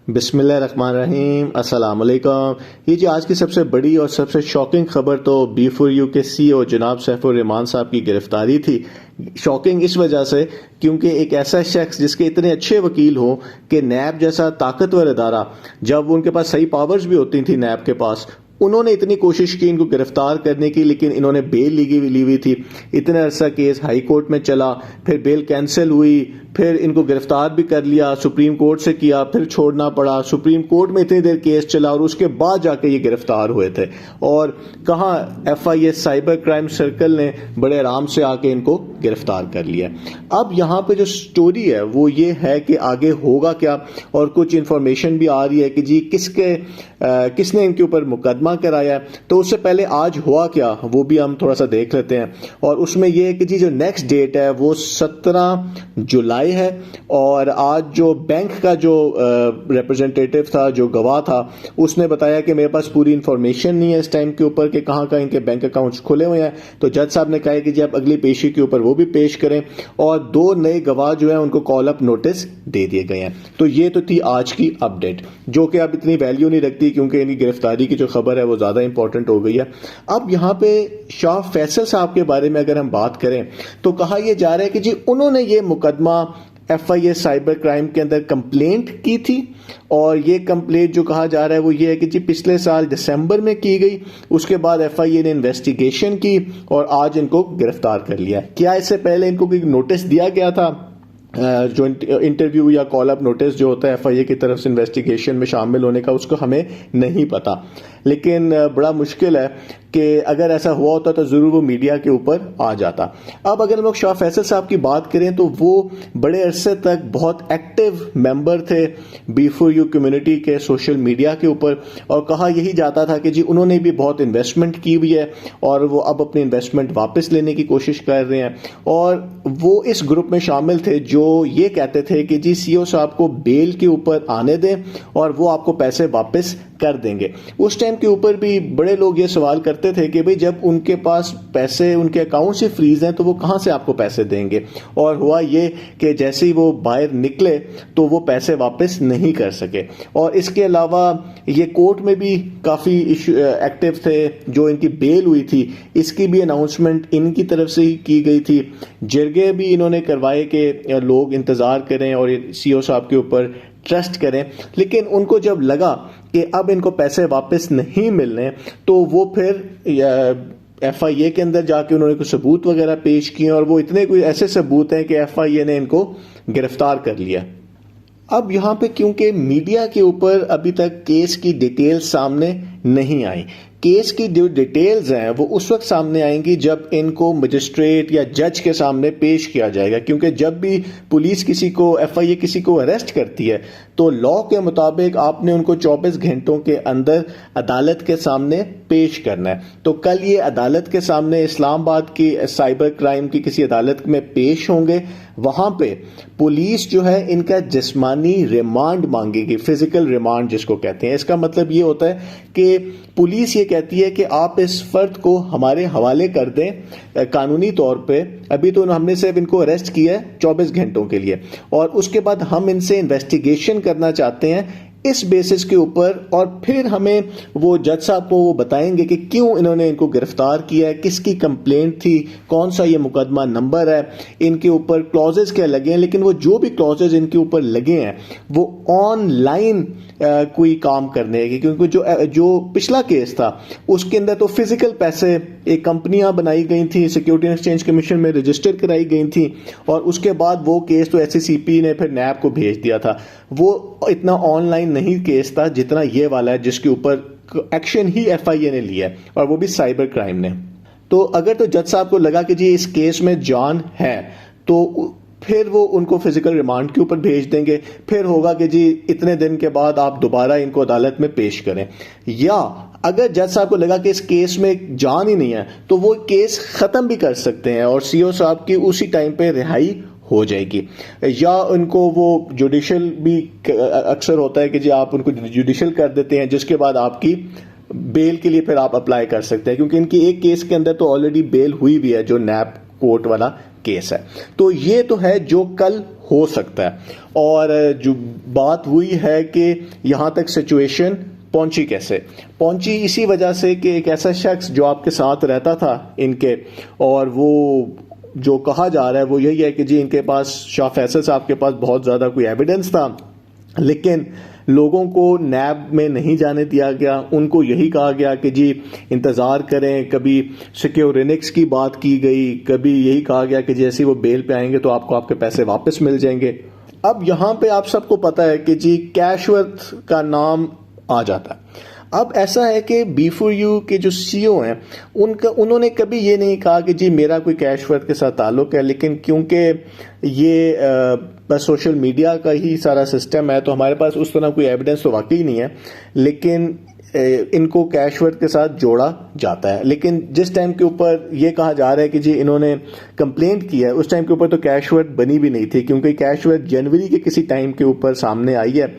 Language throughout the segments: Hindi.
बिस्मिल्लाहिर्रहमानिर्रहीम, अस्सलाम वालेकुम। ये जी आज की सबसे बड़ी और सबसे शॉकिंग खबर तो B4U के CEO जनाब सैफुर रहमान साहब की गिरफ्तारी थी। शॉकिंग इस वजह से क्योंकि एक ऐसा शख्स जिसके इतने अच्छे वकील हो कि नैब जैसा ताकतवर अदारा, जब उनके पास सही पावर्स भी होती थी नैब के पास, उन्होंने इतनी कोशिश की इनको गिरफ्तार करने की, लेकिन इन्होंने बेल ली हुई थी। इतना अरसा केस हाई कोर्ट में चला, फिर बेल कैंसिल हुई, फिर इनको गिरफ्तार भी कर लिया, सुप्रीम कोर्ट से किया, फिर छोड़ना पड़ा, सुप्रीम कोर्ट में इतनी देर केस चला और उसके बाद जाके ये गिरफ्तार हुए थे। और कहाँ FIA साइबर क्राइम सर्कल ने बड़े आराम से आके इनको गिरफ्तार कर लिया। अब यहाँ पे जो स्टोरी है वो ये है कि आगे होगा क्या, और कुछ इंफॉर्मेशन भी आ रही है कि जी किसने इनके ऊपर मुकदमा कराया। तो उससे पहले आज हुआ क्या वो भी हम थोड़ा सा देख लेते हैं। और उसमें यह है कि जी जो नेक्स्ट डेट है वो 17 जुलाई है। और आज जो बैंक का जो रिप्रेजेंटेटिव था, जो गवाह था, उसने बताया कि मेरे पास पूरी इंफॉर्मेशन नहीं है इस टाइम के ऊपर कि कहाँ कहाँ इनके बैंक अकाउंट्स खुले हुए हैं। तो जज साहब ने कहा कि जी आप अगली पेशी के ऊपर वो भी पेश करें, और 2 नए गवाह जो है उनको कॉल अप नोटिस दे दिए गए हैं। तो ये तो थी आज की अपडेट, जो कि अब इतनी वैल्यू नहीं रखती क्योंकि इनकी गिरफ्तारी की जो खबर है वो ज्यादा इंपॉर्टेंट हो गई है। अब यहाँ पे शाह फैसल साहब के बारे में अगर हम बात करें तो कहा यह जा रहा है कि जी उन्होंने ये मुकदमा FIA साइबर क्राइम के अंदर कंप्लेंट की थी, और ये कंप्लेंट जो कहा जा रहा है वो ये है कि जी पिछले साल दिसंबर में की गई। उसके बाद FIA ने इन्वेस्टिगेशन की और आज इनको गिरफ्तार कर लिया। क्या इससे पहले इनको कोई नोटिस दिया गया था? जो इंटरव्यू या कॉल अप नोटिस जो होता है FIA की तरफ से इन्वेस्टिगेशन में शामिल होने का, उसको हमें नहीं पता। लेकिन बड़ा मुश्किल है कि अगर ऐसा हुआ होता तो जरूर वो मीडिया के ऊपर आ जाता। अब अगर हम लोग शाह फैसल साहब की बात करें तो वो बड़े अरसे तक बहुत एक्टिव मेंबर थे B4U कम्युनिटी के सोशल मीडिया के ऊपर, और कहा यही जाता था कि जी उन्होंने भी बहुत इन्वेस्टमेंट की हुई है और वो अब अपनी इन्वेस्टमेंट वापस लेने की कोशिश कर रहे हैं। और वो इस ग्रुप में शामिल थे जो ये कहते थे कि जी CEO साहब को बेल के ऊपर आने दें और वो आपको पैसे वापस कर देंगे। उस टाइम के ऊपर भी बड़े लोग ये सवाल करते थे कि भाई जब उनके पास पैसे, उनके अकाउंट से फ्रीज हैं, तो वो कहां से आपको पैसे देंगे। और हुआ ये कि जैसे ही वो बाहर निकले तो वो पैसे वापस नहीं कर सके। और इसके अलावा ये कोर्ट में भी काफी एक्टिव थे। जो इनकी बेल हुई थी इसकी भी अनाउंसमेंट इनकी तरफ से ही की गई थी। जरगे भी इन्होंने करवाए कि लोग इंतजार करें और CEO साहब के ऊपर ट्रस्ट करें। लेकिन उनको जब लगा कि अब इनको पैसे वापस नहीं मिलने, तो वो फिर FIA के अंदर जाके उन्होंने कुछ सबूत वगैरह पेश किए, और वो इतने कोई ऐसे सबूत हैं कि FIA ने इनको गिरफ्तार कर लिया। अब यहाँ पे क्योंकि मीडिया के ऊपर अभी तक केस की डिटेल सामने नहीं आई, केस की जो डिटेल्स हैं वो उस वक्त सामने आएंगी जब इनको मजिस्ट्रेट या जज के सामने पेश किया जाएगा। क्योंकि जब भी पुलिस FIA किसी को अरेस्ट करती है तो लॉ के मुताबिक आपने उनको 24 घंटों के अंदर अदालत के सामने पेश करना है। तो कल ये अदालत के सामने इस्लामाबाद की साइबर क्राइम की किसी अदालत में पेश होंगे। वहां पे पुलिस जो है इनका जिस्मानी रिमांड मांगेगी, फिजिकल रिमांड जिसको कहते हैं। इसका मतलब ये होता है कि पुलिस ये कहती है कि आप इस फर्द को हमारे हवाले कर दें कानूनी तौर पे। अभी तो हमने सिर्फ इनको अरेस्ट किया है 24 घंटों के लिए, और उसके बाद हम इनसे इन्वेस्टिगेशन करना चाहते हैं इस बेसिस के ऊपर, और फिर हमें वो जज साहब को वो बताएंगे कि क्यों इन्होंने इनको गिरफ्तार किया है, किसकी कंप्लेंट थी, कौन सा ये मुकदमा नंबर है, इनके ऊपर क्लॉजेस क्या लगे हैं। लेकिन वो जो भी क्लॉजेस इनके ऊपर लगे हैं वो ऑनलाइन कोई काम करने की, क्योंकि जो पिछला केस था उसके अंदर तो फिजिकल पैसे एक कंपनियां बनाई गई थी, सिक्योरिटी एक्सचेंज कमीशन में रजिस्टर कराई गई थी, और उसके बाद वो केस तो SCCP ने फिर नैब को भेज दिया था। वो इतना ऑनलाइन नहीं केस था जितना ये वाला है, जिसके ऊपर एक्शन ही FIA ने लिया है, और वो भी साइबर क्राइम ने। तो अगर तो जज साहब को लगा कि जी इस केस में जान है, तो फिर वो उनको फिजिकल रिमांड के ऊपर भेज देंगे। फिर होगा कि जी इतने दिन के बाद आप दोबारा इनको अदालत में पेश करें। या अगर जज साहब को लगा कि इस केस में जान ही नहीं है तो वो केस खत्म भी कर सकते हैं और CEO साहब की उसी टाइम पे रिहाई हो जाएगी। या उनको वो जुडिशल भी अक्सर होता है कि जी आप उनको जुडिशल कर देते हैं, जिसके बाद आपकी बेल के लिए फिर आप अप्लाई कर सकते हैं, क्योंकि इनकी एक केस के अंदर तो ऑलरेडी बेल हुई भी है, जो नैब कोर्ट वाला केस है। तो ये तो है जो कल हो सकता है। और जो बात हुई है कि यहाँ तक सिचुएशन पहुंची कैसे पहुंची, इसी वजह से कि एक ऐसा शख्स जो आपके साथ रहता था इनके, और वो जो कहा जा रहा है वो यही है कि जी इनके पास, शाह फैसल साहब के पास बहुत ज़्यादा कोई एविडेंस था, लेकिन लोगों को नैब में नहीं जाने दिया गया। उनको यही कहा गया कि जी इंतज़ार करें। कभी सिक्योरिनिक्स की बात की गई, कभी यही कहा गया कि जैसे वो बेल पे आएंगे तो आपको आपके पैसे वापस मिल जाएंगे। अब यहाँ पे आप सबको पता है कि जी कैशवर्थ का नाम आ जाता है। अब ऐसा है कि B4U के जो CEO हैं उन्होंने कभी ये नहीं कहा कि जी मेरा कोई कैशवर्थ के साथ ताल्लुक है, लेकिन क्योंकि ये बस सोशल मीडिया का ही सारा सिस्टम है तो हमारे पास उस तरह कोई एविडेंस तो वाकई नहीं है, लेकिन इनको कैशवर्थ के साथ जोड़ा जाता है। लेकिन जिस टाइम के ऊपर ये कहा जा रहा है कि जी इन्होंने कंप्लेंट किया है, उस टाइम के ऊपर तो कैशवर्थ बनी भी नहीं थी, क्योंकि कैशवर्थ जनवरी के किसी टाइम के ऊपर सामने आई है।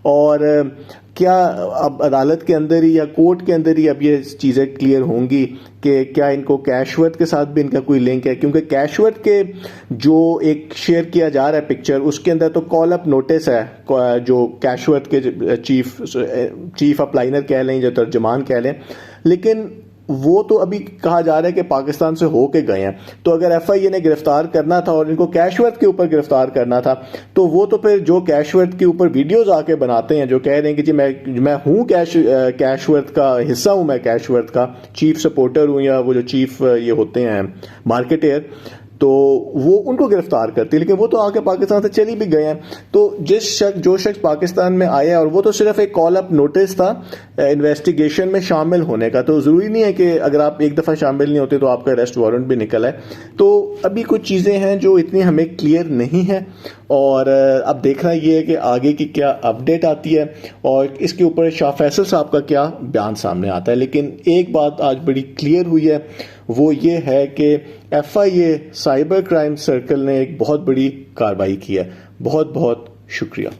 और क्या अब अदालत के अंदर ही या कोर्ट के अंदर ही अब ये चीज़ें क्लियर होंगी कि क्या इनको कैशवर्थ के साथ भी इनका कोई लिंक है, क्योंकि कैशवर्थ के जो एक शेयर किया जा रहा है पिक्चर, उसके अंदर तो कॉल अप नोटिस है जो कैशवर्थ के चीफ अपलाइनर कह लें या तर्जमान कह लें, लेकिन वो तो अभी कहा जा रहा है कि पाकिस्तान से होके गए हैं। तो अगर FIA ने गिरफ्तार करना था और इनको कैशवर्थ के ऊपर गिरफ्तार करना था, तो वो तो फिर जो कैशवर्थ के ऊपर वीडियोस आके बनाते हैं जो कह रहे हैं कि जी मैं हूँ कैशवर्थ का हिस्सा हूँ, मैं कैशवर्थ का चीफ सपोर्टर हूँ, या वो जो चीफ ये होते हैं मार्केटर, तो वो उनको गिरफ्तार करती है, लेकिन वो तो आके पाकिस्तान से चली भी गए हैं। तो जो शख्स पाकिस्तान में आया, और वो तो सिर्फ एक कॉल अप नोटिस था इन्वेस्टिगेशन में शामिल होने का, तो ज़रूरी नहीं है कि अगर आप एक दफ़ा शामिल नहीं होते तो आपका अरेस्ट वारंट भी निकल है। तो अभी कुछ चीज़ें हैं जो इतनी हमें क्लियर नहीं है, और अब देखना ये है कि आगे की क्या अपडेट आती है और इसके ऊपर शाह फैसल साहब का क्या बयान सामने आता है। लेकिन एक बात आज बड़ी क्लियर हुई है, वो ये है कि FIA साइबर क्राइम सर्कल ने एक बहुत बड़ी कार्रवाई की है। बहुत बहुत शुक्रिया।